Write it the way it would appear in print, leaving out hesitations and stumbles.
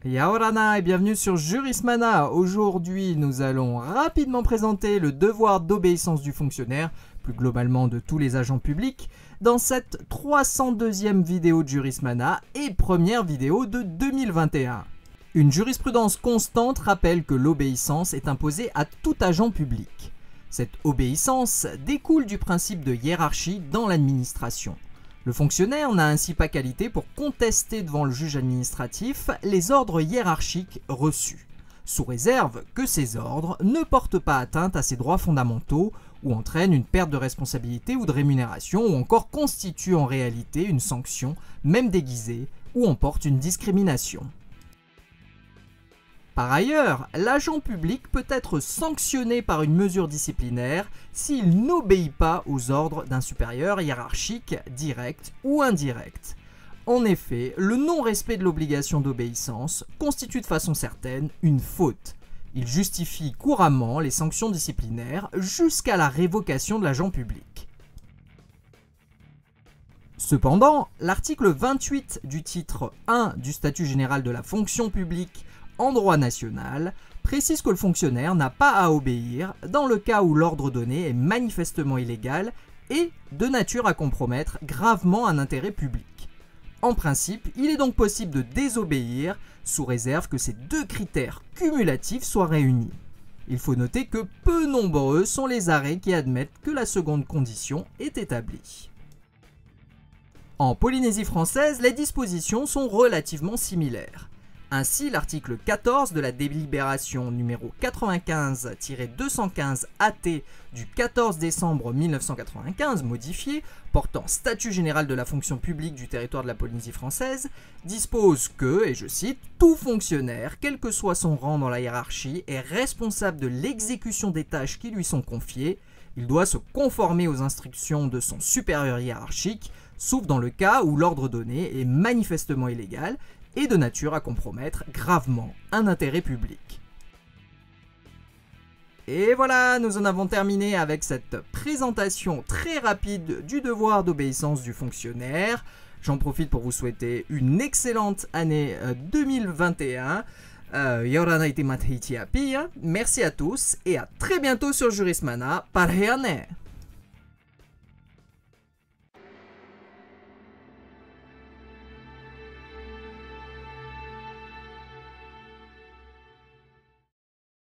Yaorana et bienvenue sur Jurismana. Aujourd'hui, nous allons rapidement présenter le devoir d'obéissance du fonctionnaire, plus globalement de tous les agents publics, dans cette 302e vidéo de Jurismana et première vidéo de 2021. Une jurisprudence constante rappelle que l'obéissance est imposée à tout agent public. Cette obéissance découle du principe de hiérarchie dans l'administration. Le fonctionnaire n'a ainsi pas qualité pour contester devant le juge administratif les ordres hiérarchiques reçus, sous réserve que ces ordres ne portent pas atteinte à ses droits fondamentaux ou entraînent une perte de responsabilité ou de rémunération ou encore constituent en réalité une sanction, même déguisée, ou emportent une discrimination. Par ailleurs, l'agent public peut être sanctionné par une mesure disciplinaire s'il n'obéit pas aux ordres d'un supérieur hiérarchique direct ou indirect. En effet, le non-respect de l'obligation d'obéissance constitue de façon certaine une faute. Il justifie couramment les sanctions disciplinaires jusqu'à la révocation de l'agent public. Cependant, l'article 28 du titre 1 du statut général de la fonction publique en droit national précise que le fonctionnaire n'a pas à obéir dans le cas où l'ordre donné est manifestement illégal et de nature à compromettre gravement un intérêt public. En principe, il est donc possible de désobéir sous réserve que ces deux critères cumulatifs soient réunis. Il faut noter que peu nombreux sont les arrêts qui admettent que la seconde condition est établie. En Polynésie française, les dispositions sont relativement similaires. Ainsi, l'article 14 de la délibération numéro 95-215 AT du 14 décembre 1995, modifié, portant statut général de la fonction publique du territoire de la Polynésie française, dispose que, et je cite, « Tout fonctionnaire, quel que soit son rang dans la hiérarchie, est responsable de l'exécution des tâches qui lui sont confiées. Il doit se conformer aux instructions de son supérieur hiérarchique, sauf dans le cas où l'ordre donné est manifestement illégal et de nature à compromettre gravement un intérêt public. » Et voilà, nous en avons terminé avec cette présentation très rapide du devoir d'obéissance du fonctionnaire. J'en profite pour vous souhaiter une excellente année 2021. Merci à tous et à très bientôt sur Jurismana. Parheane!